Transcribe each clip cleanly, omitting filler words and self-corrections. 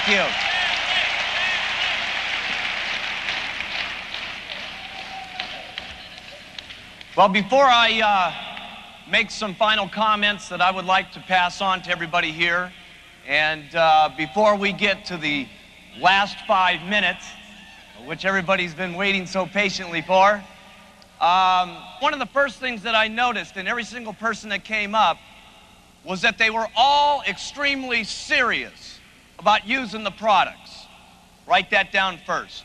Thank you. Well, before I make some final comments that I would like to pass on to everybody here, and before we get to the last 5 minutes, which everybody's been waiting so patiently for, one of the first things that I noticed in every single person that came up was that they were all extremely serious about using the products. Write that down first.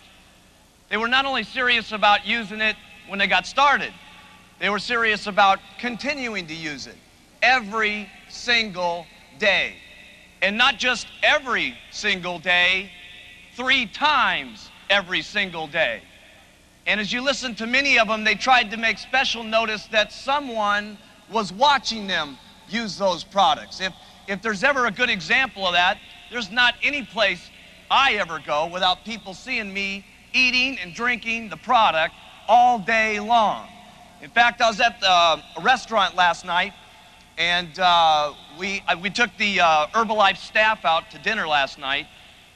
They were not only serious about using it when they got started, they were serious about continuing to use it every single day. And not just every single day, 3 times every single day. And as you listen to many of them, they tried to make special notice that someone was watching them use those products. If there's ever a good example of that, there's not any place I ever go without people seeing me eating and drinking the product all day long. In fact, I was at a restaurant last night, and we took the Herbalife staff out to dinner last night,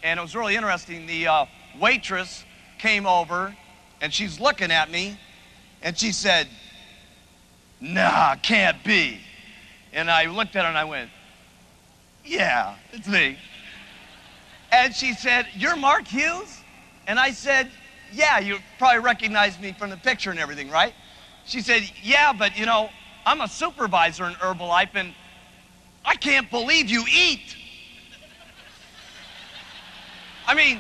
and it was really interesting. The waitress came over, and she's looking at me, and she said, "Nah, can't be." And I looked at her and I went, "Yeah, it's me." And she said, "You're Mark Hughes?" And I said, "Yeah, you probably recognize me from the picture and everything, right?" She said, "Yeah, but you know, I'm a supervisor in Herbalife and I can't believe you eat." I mean,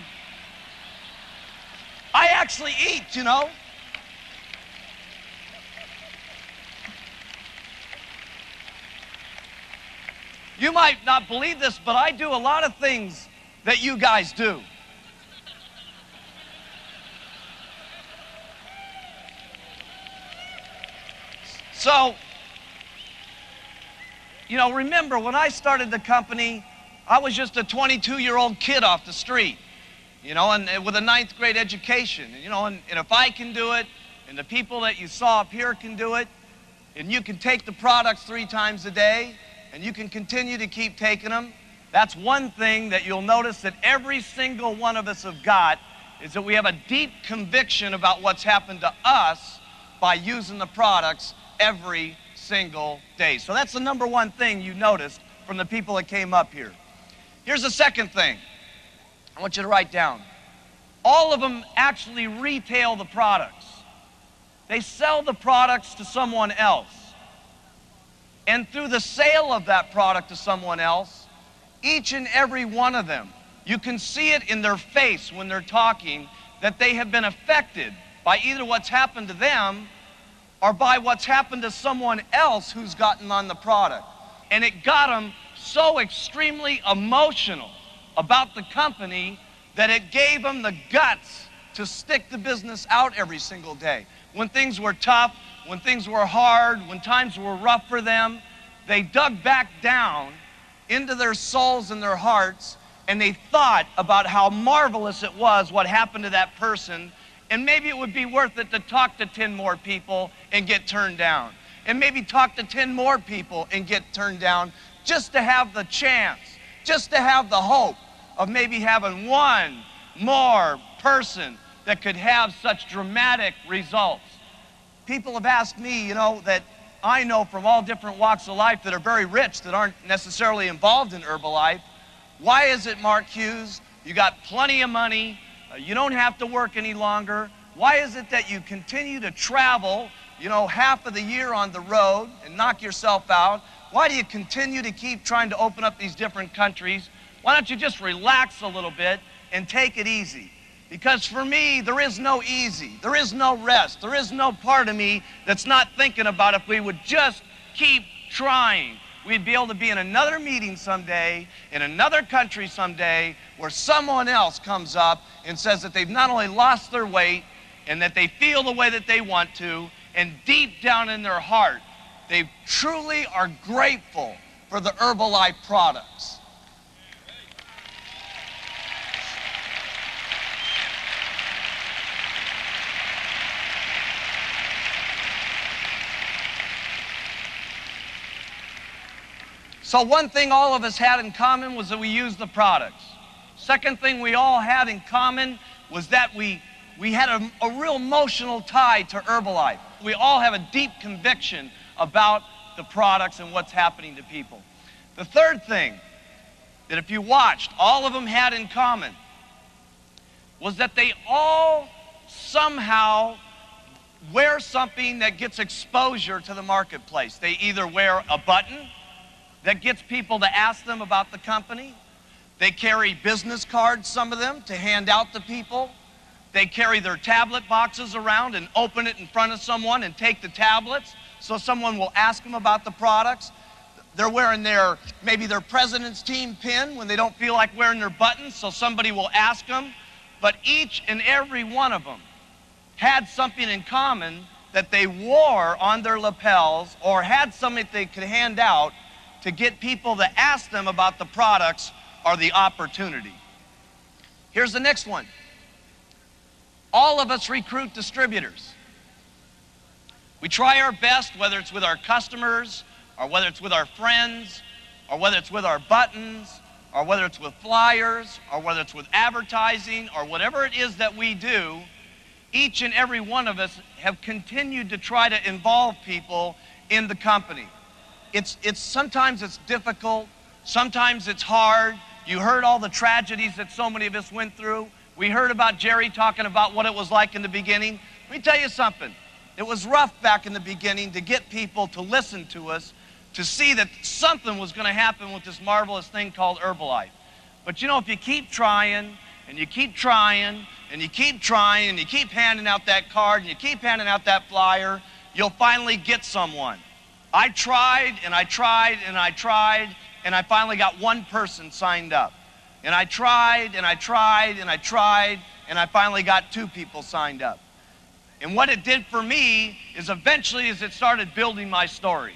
I actually eat, you know. You might not believe this, but I do a lot of things that you guys do. So, you know, remember when I started the company, I was just a 22-year-old kid off the street, you know, and with a 9th grade education. And, you know, and if I can do it, and the people that you saw up here can do it, and you can take the products 3 times a day, and you can continue to keep taking them, that's one thing that you'll notice that every single one of us have got, is that we have a deep conviction about what's happened to us by using the products every single day. So that's the number one thing you noticed from the people that came up here. Here's the second thing I want you to write down. All of them actually retail the products. They sell the products to someone else. And through the sale of that product to someone else, each and every one of them, you can see it in their face when they're talking, that they have been affected by either what's happened to them or by what's happened to someone else who's gotten on the product. And it got them so extremely emotional about the company that it gave them the guts to stick the business out every single day. When things were tough, when things were hard, when times were rough for them, they dug back down into their souls and their hearts, and they thought about how marvelous it was what happened to that person, and maybe it would be worth it to talk to 10 more people and get turned down, and maybe talk to 10 more people and get turned down, just to have the chance, just to have the hope of maybe having one more person that could have such dramatic results. People have asked me, you know, that I know from all different walks of life that are very rich, that aren't necessarily involved in Herbalife, why is it, Mark Hughes, you got plenty of money, you don't have to work any longer, why is it that you continue to travel, you know, half of the year on the road and knock yourself out? Why do you continue to keep trying to open up these different countries? Why don't you just relax a little bit and take it easy? Because for me, there is no easy, there is no rest, there is no part of me that's not thinking about if we would just keep trying, we'd be able to be in another meeting someday, in another country someday, where someone else comes up and says that they've not only lost their weight and that they feel the way that they want to, and deep down in their heart, they truly are grateful for the Herbalife products. So one thing all of us had in common was that we used the products. Second thing we all had in common was that we had a real emotional tie to Herbalife. We all have a deep conviction about the products and what's happening to people. The third thing that if you watched, all of them had in common was that they all somehow wear something that gets exposure to the marketplace. They either wear a button that gets people to ask them about the company. They carry business cards, some of them, to hand out to people. They carry their tablet boxes around and open it in front of someone and take the tablets so someone will ask them about the products. They're wearing maybe their president's team pin when they don't feel like wearing their buttons, so somebody will ask them. But each and every one of them had something in common that they wore on their lapels or had something they could hand out to get people to ask them about the products or the opportunity. Here's the next one. All of us recruit distributors. We try our best, whether it's with our customers, or whether it's with our friends, or whether it's with our buttons, or whether it's with flyers, or whether it's with advertising, or whatever it is that we do, each and every one of us have continued to try to involve people in the company. Sometimes it's difficult, sometimes it's hard. You heard all the tragedies that so many of us went through. We heard about Jerry talking about what it was like in the beginning. Let me tell you something. It was rough back in the beginning to get people to listen to us, to see that something was going to happen with this marvelous thing called Herbalife. But you know, if you keep trying, and you keep trying, and you keep trying, and you keep handing out that card, and you keep handing out that flyer, you'll finally get someone. I tried, and I tried, and I tried, and I finally got one person signed up. And I tried, and I tried, and I tried, and I finally got 2 people signed up. And what it did for me is eventually as it started building my story.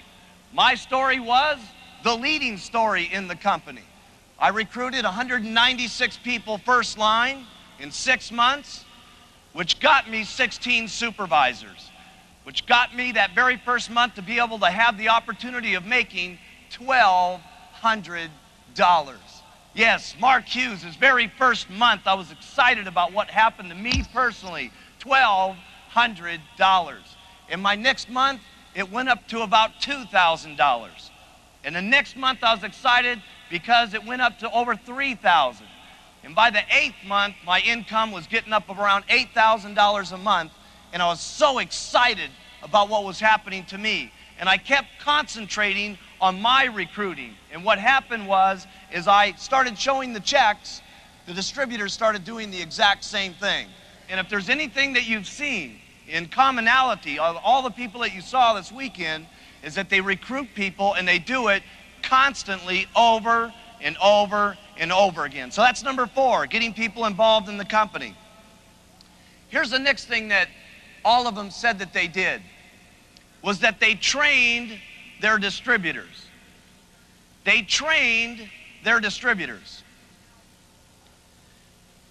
My story was the leading story in the company. I recruited 196 people first line in 6 months, which got me 16 supervisors, which got me that very first month to be able to have the opportunity of making $1,200. Yes, Mark Hughes, his very first month, I was excited about what happened to me personally, $1,200. In my next month, it went up to about $2,000. And the next month I was excited because it went up to over $3,000. And by the 8th month, my income was getting up around $8,000 a month, and I was so excited about what was happening to me. And I kept concentrating on my recruiting. And what happened was, as I started showing the checks, the distributors started doing the exact same thing. And if there's anything that you've seen in commonality of all the people that you saw this weekend, is that they recruit people and they do it constantly over and over and over again. So that's number 4, getting people involved in the company. Here's the next thing that all of them said that they did, was that they trained their distributors. They trained their distributors.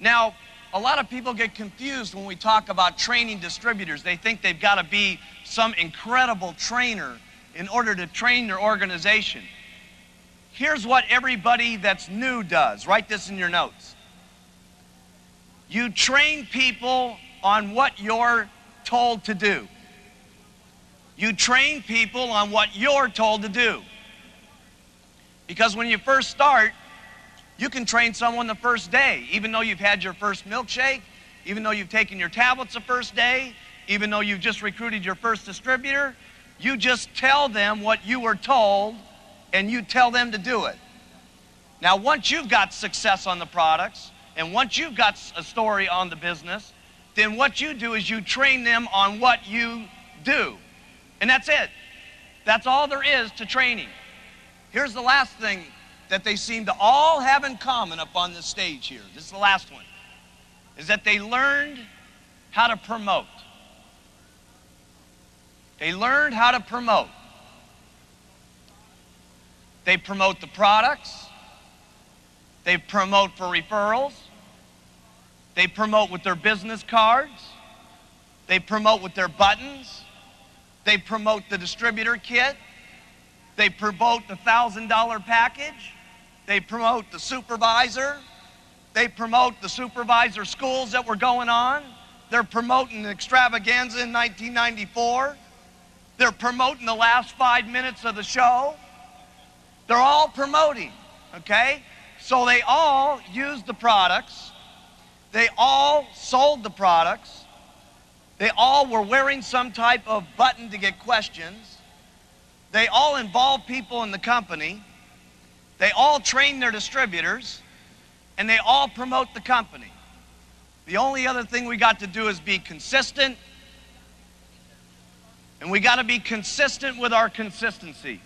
Now, a lot of people get confused when we talk about training distributors. They think they've got to be some incredible trainer in order to train their organization. Here's what everybody that's new does. Write this in your notes. You train people on what you're told to do. You train people on what you're told to do. Because when you first start, you can train someone the first day, even though you've had your first milkshake, even though you've taken your tablets the first day, even though you've just recruited your first distributor. You just tell them what you were told, and you tell them to do it. Now, once you've got success on the products, and once you've got a story on the business, then what you do is you train them on what you do. And that's it. That's all there is to training. Here's the last thing that they seem to all have in common up on this stage here. This is the last one. Is that they learned how to promote. They learned how to promote. They promote the products. They promote for referrals. They promote with their business cards. They promote with their buttons. They promote the distributor kit. They promote the $1,000 package. They promote the supervisor. They promote the supervisor schools that were going on. They're promoting the extravaganza in 1994. They're promoting the last 5 minutes of the show. They're all promoting, okay? So they all used the products. They all sold the products. They all were wearing some type of button to get questions. They all involve people in the company. They all train their distributors. And they all promote the company. The only other thing we got to do is be consistent. And we got to be consistent with our consistency.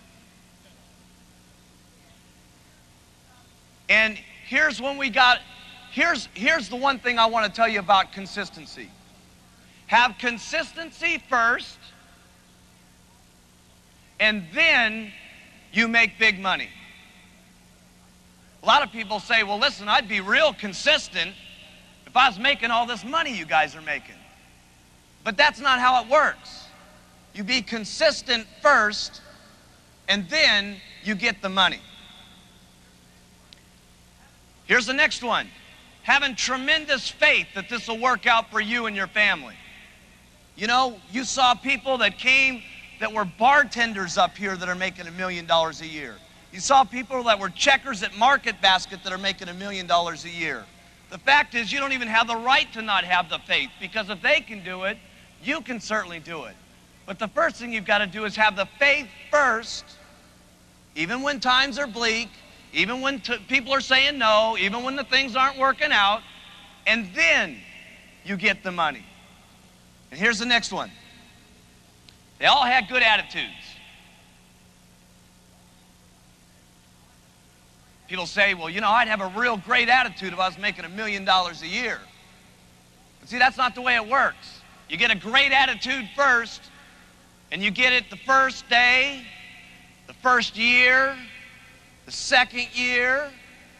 And here's the one thing I want to tell you about consistency. Have consistency first, and then you make big money. A lot of people say, well, listen, I'd be real consistent if I was making all this money you guys are making. But that's not how it works. You be consistent first, and then you get the money. Here's the next one. Having tremendous faith that this will work out for you and your family. You know, you saw people that came that were bartenders up here that are making $1 million a year. You saw people that were checkers at Market Basket that are making $1 million a year. The fact is, you don't even have the right to not have the faith, because if they can do it, you can certainly do it. But the first thing you've got to do is have the faith first, even when times are bleak, even when people are saying no, even when the things aren't working out, and then you get the money. And here's the next one. They all had good attitudes. People say, well, you know, I'd have a real great attitude if I was making $1 million a year. But see, that's not the way it works. You get a great attitude first, and you get it the first day, the first year, the second year,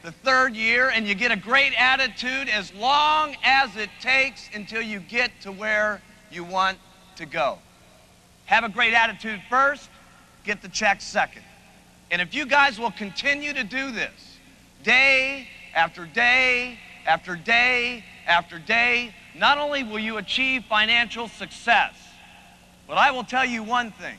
the third year, and you get a great attitude as long as it takes until you get to where you want to go. Have a great attitude first, get the check second. And if you guys will continue to do this, day after day after day after day, not only will you achieve financial success, but I will tell you one thing.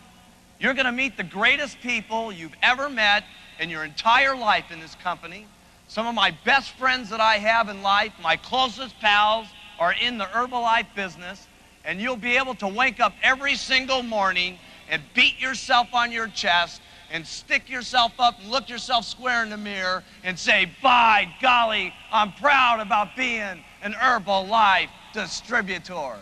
You're going to meet the greatest people you've ever met in your entire life in this company. Some of my best friends that I have in life, my closest pals, are in the Herbalife business, and you'll be able to wake up every single morning and beat yourself on your chest and stick yourself up and look yourself square in the mirror and say, by golly, I'm proud about being an Herbalife distributor.